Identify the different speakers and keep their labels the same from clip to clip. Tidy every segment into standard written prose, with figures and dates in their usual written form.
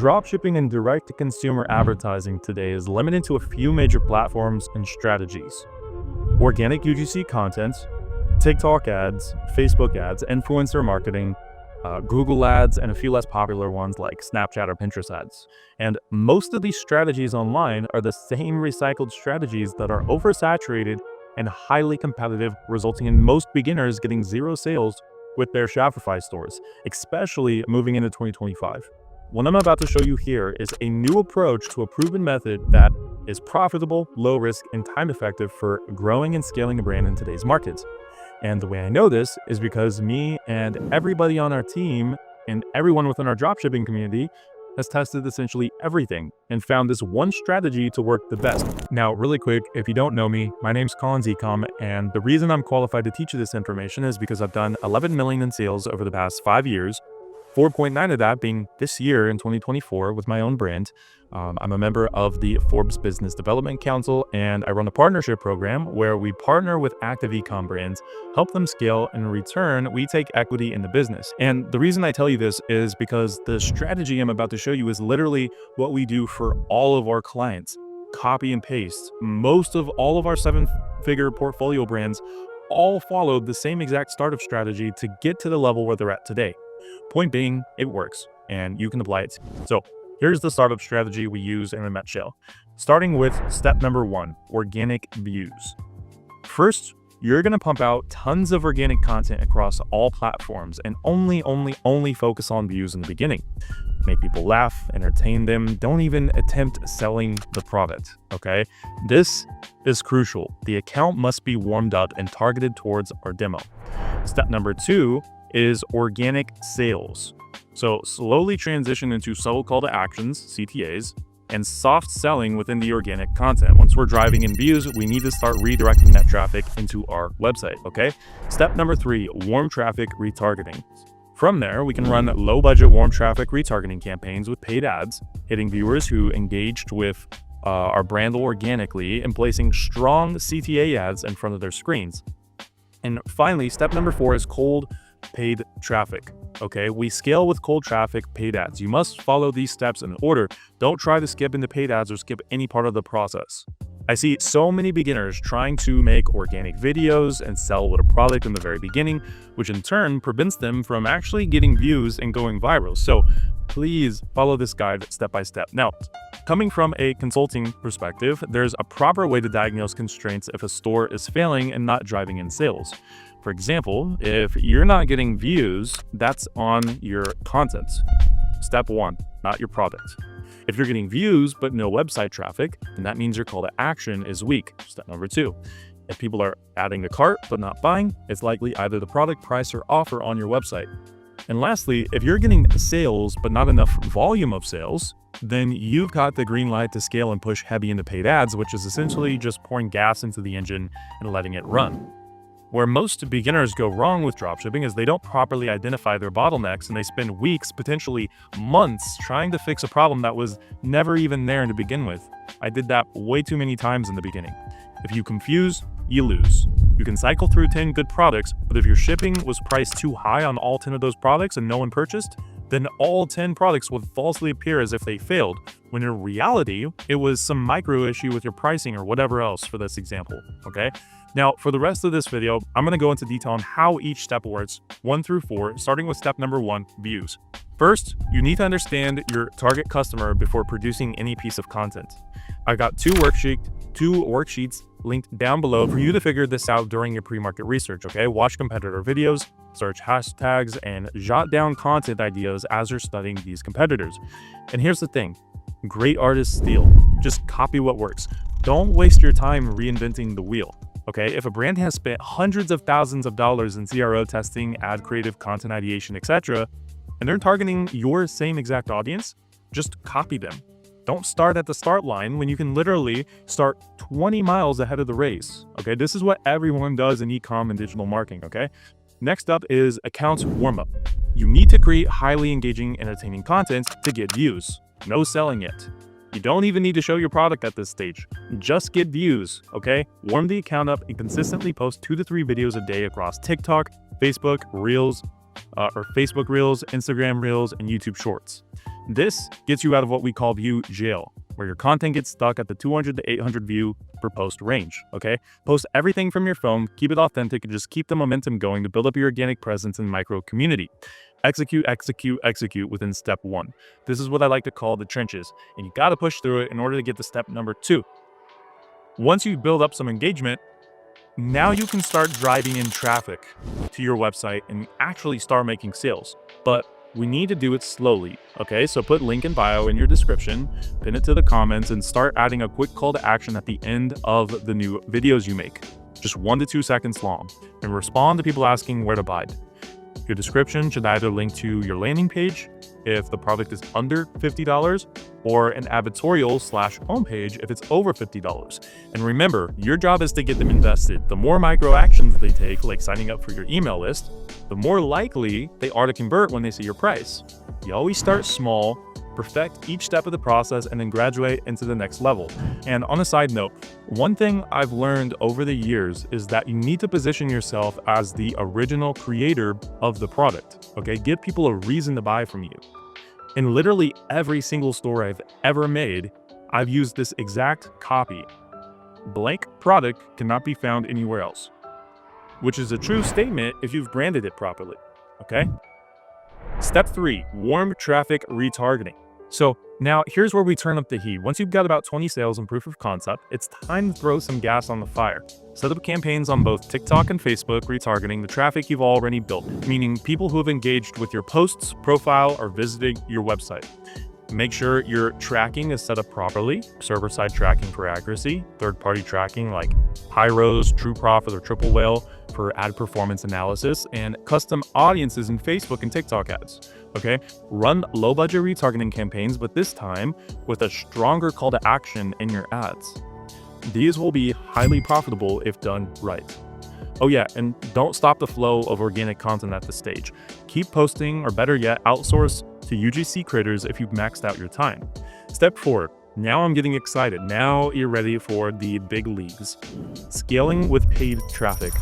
Speaker 1: Dropshipping and direct-to-consumer advertising today is limited to a few major platforms and strategies: organic UGC content, TikTok ads, Facebook ads, influencer marketing, Google ads, and a few less popular ones like Snapchat or Pinterest ads. And most of these strategies online are the same recycled strategies that are oversaturated and highly competitive, resulting in most beginners getting zero sales with their Shopify stores, especially moving into 2025. What I'm about to show you here is a new approach to a proven method that is profitable, low risk, and time effective for growing and scaling a brand in today's market. And the way I know this is because me and everybody on our team and everyone within our dropshipping community has tested essentially everything and found this one strategy to work the best. Now, really quick, if you don't know me, my name's Collins Ecom, and the reason I'm qualified to teach you this information is because I've done 11 million in sales over the past 5 years, 4.9 of that being this year in 2024 with my own brand. I'm a member of the Forbes Business Development Council, and I run a partnership program where we partner with active ecom brands, help them scale, and in return, we take equity in the business. And the reason I tell you this is because the strategy I'm about to show you is literally what we do for all of our clients. Copy and paste. Most of all of our 7-figure portfolio brands all followed the same exact startup strategy to get to the level where they're at today. Point being, it works and you can apply it. So here's the startup strategy we use in a nutshell. Starting with step number 1, organic views. First, you're going to pump out tons of organic content across all platforms and only focus on views in the beginning. Make people laugh, entertain them. Don't even attempt selling the product, okay? This is crucial. The account must be warmed up and targeted towards our demo. Step number 2 is organic sales. So slowly transition into subtle call to actions, CTAs, and soft selling within the organic content. Once we're driving in views, we need to start redirecting that traffic into our website, okay? Step number 3, warm traffic retargeting. From there, we can run low budget warm traffic retargeting campaigns with paid ads, hitting viewers who engaged with our brand organically and placing strong CTA ads in front of their screens. And finally, step number 4 is cold paid traffic. Okay, we scale with cold traffic, paid ads. You must follow these steps in order. Don't try to skip into paid ads or skip any part of the process. I see so many beginners trying to make organic videos and sell with a product in the very beginning, which in turn prevents them from actually getting views and going viral. So please follow this guide step by step. Now, coming from a consulting perspective, there's a proper way to diagnose constraints if a store is failing and not driving in sales. For example, if you're not getting views, that's on your content. Step 1, not your product. If you're getting views but no website traffic, then that means your call to action is weak. Step number 2. If people are adding to cart but not buying, it's likely either the product, price, or offer on your website. And lastly, if you're getting sales but not enough volume of sales, then you've got the green light to scale and push heavy into paid ads, which is essentially just pouring gas into the engine and letting it run. Where most beginners go wrong with dropshipping is they don't properly identify their bottlenecks and they spend weeks, potentially months, trying to fix a problem that was never even there to begin with. I did that way too many times in the beginning. If you confuse, you lose. You can cycle through 10 good products, but if your shipping was priced too high on all 10 of those products and no one purchased, then all 10 products would falsely appear as if they failed, when in reality, it was some micro issue with your pricing or whatever else for this example, okay? Now, for the rest of this video, I'm going to go into detail on how each step works, 1 through 4, starting with step number 1, views. First, you need to understand your target customer before producing any piece of content. I got two worksheets linked down below for you to figure this out during your pre-market research, okay? Watch competitor videos, search hashtags, and jot down content ideas as you're studying these competitors. And here's the thing, great artists steal. Just copy what works. Don't waste your time reinventing the wheel. Okay, if a brand has spent hundreds of thousands of dollars in CRO testing, ad creative, content ideation, etc., and they're targeting your same exact audience, just copy them. Don't start at the start line when you can literally start 20 miles ahead of the race. Okay, this is what everyone does in e-com and digital marketing, okay? Next up is accounts warm-up. You need to create highly engaging, entertaining content to get views. No selling it. You don't even need to show your product at this stage. Just get views, okay? Warm the account up and consistently post 2 to 3 videos a day across TikTok, Facebook Reels, Instagram Reels, and YouTube Shorts. This gets you out of what we call view jail, where your content gets stuck at the 200 to 800 view per post range, okay? Post everything from your phone, keep it authentic, and just keep the momentum going to build up your organic presence in micro community. Execute, execute, execute within step 1. This is what I like to call the trenches, and you gotta push through it in order to get to step number 2. Once you build up some engagement, now you can start driving in traffic to your website and actually start making sales. But we need to do it slowly, okay? So put link in bio in your description, pin it to the comments, and start adding a quick call to action at the end of the new videos you make, just 1 to 2 seconds long, and respond to people asking where to buy it. Your description should either link to your landing page if the product is under $50, or an advertorial/homepage if it's over $50. And remember, your job is to get them invested. The more micro actions they take, like signing up for your email list, the more likely they are to convert when they see your price. You always start small, perfect each step of the process, and then graduate into the next level. And on a side note, one thing I've learned over the years is that you need to position yourself as the original creator of the product, okay? Give people a reason to buy from you. In literally every single store I've ever made, I've used this exact copy. Blank product cannot be found anywhere else, which is a true statement if you've branded it properly, okay? Step 3, warm traffic retargeting. So now here's where we turn up the heat. Once you've got about 20 sales and proof of concept, it's time to throw some gas on the fire. Set up campaigns on both TikTok and Facebook retargeting the traffic you've already built, meaning people who have engaged with your posts, profile, or visiting your website. Make sure your tracking is set up properly, server-side tracking for accuracy, third-party tracking like Hyros, True Profit, or Triple Whale for ad performance analysis, and custom audiences in Facebook and TikTok ads, okay? Run low-budget retargeting campaigns, but this time with a stronger call to action in your ads. These will be highly profitable if done right. Oh yeah, and don't stop the flow of organic content at this stage. Keep posting, or better yet, outsource to UGC creators if you've maxed out your time. Step 4, now I'm getting excited. Now you're ready for the big leagues. Scaling with paid traffic.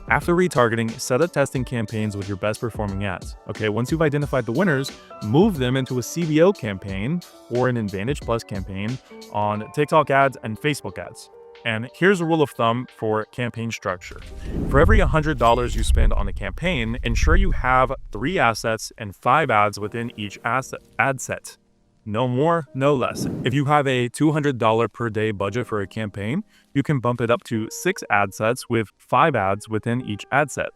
Speaker 1: After retargeting, set up testing campaigns with your best performing ads. Okay, once you've identified the winners, move them into a CBO campaign or an Advantage Plus campaign on TikTok ads and Facebook ads. And here's a rule of thumb for campaign structure. For every $100 you spend on a campaign, ensure you have 3 assets and 5 ads within each ad set. No more, no less. If you have a $200 per day budget for a campaign, you can bump it up to 6 ad sets with 5 ads within each ad set.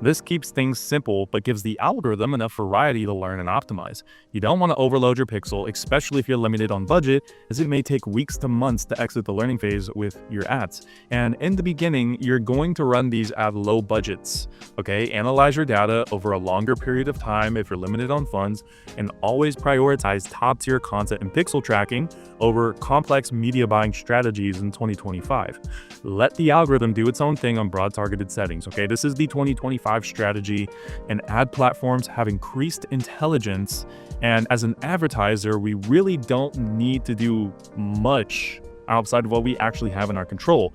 Speaker 1: This keeps things simple, but gives the algorithm enough variety to learn and optimize. You don't want to overload your pixel, especially if you're limited on budget, as it may take weeks to months to exit the learning phase with your ads. And in the beginning, you're going to run these at low budgets, okay? Analyze your data over a longer period of time if you're limited on funds, and always prioritize top-tier content and pixel tracking over complex media buying strategies in 2025. Let the algorithm do its own thing on broad targeted settings, okay? This is the 2025 strategy, and ad platforms have increased intelligence, and as an advertiser, we really don't need to do much outside of what we actually have in our control,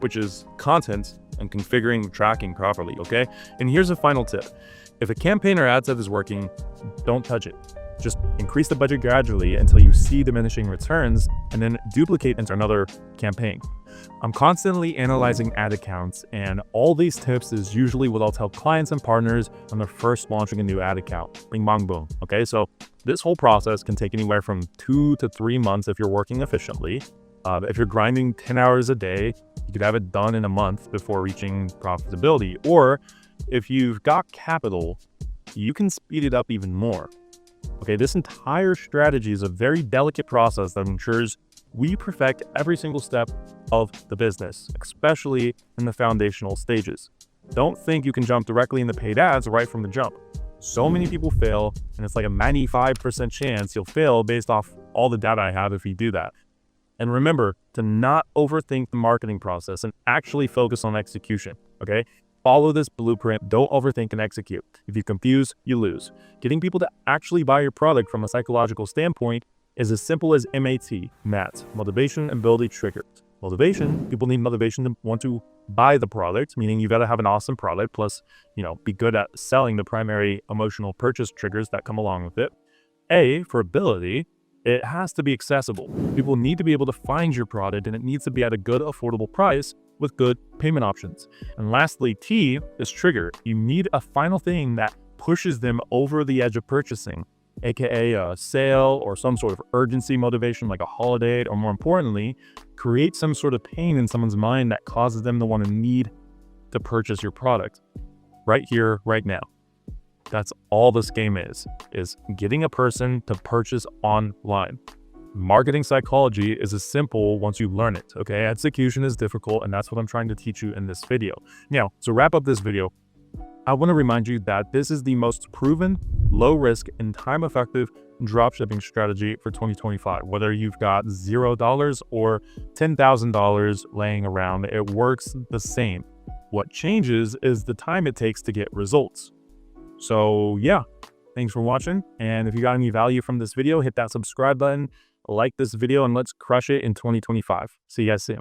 Speaker 1: which is content and configuring tracking properly, okay? And here's a final tip. If a campaign or ad set is working, don't touch it. Just increase the budget gradually until you see diminishing returns, and then duplicate into another campaign. I'm constantly analyzing ad accounts, and all these tips is usually what I'll tell clients and partners when they're first launching a new ad account. Bing, bang, boom. Okay, so this whole process can take anywhere from 2 to 3 months if you're working efficiently. If you're grinding 10 hours a day, you could have it done in a month before reaching profitability. Or if you've got capital, you can speed it up even more. Okay, this entire strategy is a very delicate process that ensures we perfect every single step of the business, especially in the foundational stages. Don't think you can jump directly into paid ads right from the jump. So many people fail, and it's like a 95% chance you'll fail based off all the data I have if you do that. And remember to not overthink the marketing process and actually focus on execution, okay? Follow this blueprint, don't overthink and execute. If you confuse, you lose. Getting people to actually buy your product from a psychological standpoint is as simple as MAT, motivation, ability, triggers. Motivation, people need motivation to want to buy the product, meaning you got to have an awesome product, plus, be good at selling the primary emotional purchase triggers that come along with it. A, for ability, it has to be accessible. People need to be able to find your product, and it needs to be at a good, affordable price with good payment options. And lastly, T is trigger. You need a final thing that pushes them over the edge of purchasing, aka a sale or some sort of urgency motivation like a holiday, or more importantly, create some sort of pain in someone's mind that causes them to want to need to purchase your product right here, right now. That's all this game is getting a person to purchase online. Marketing psychology is as simple once you learn it, okay? Execution is difficult, and that's what I'm trying to teach you in this video. Now, to wrap up this video, I want to remind you that this is the most proven, low-risk, and time-effective dropshipping strategy for 2025. Whether you've got $0 or $10,000 laying around, it works the same. What changes is the time it takes to get results. So yeah, thanks for watching. And if you got any value from this video, hit that subscribe button, like this video, and let's crush it in 2025. See you guys soon.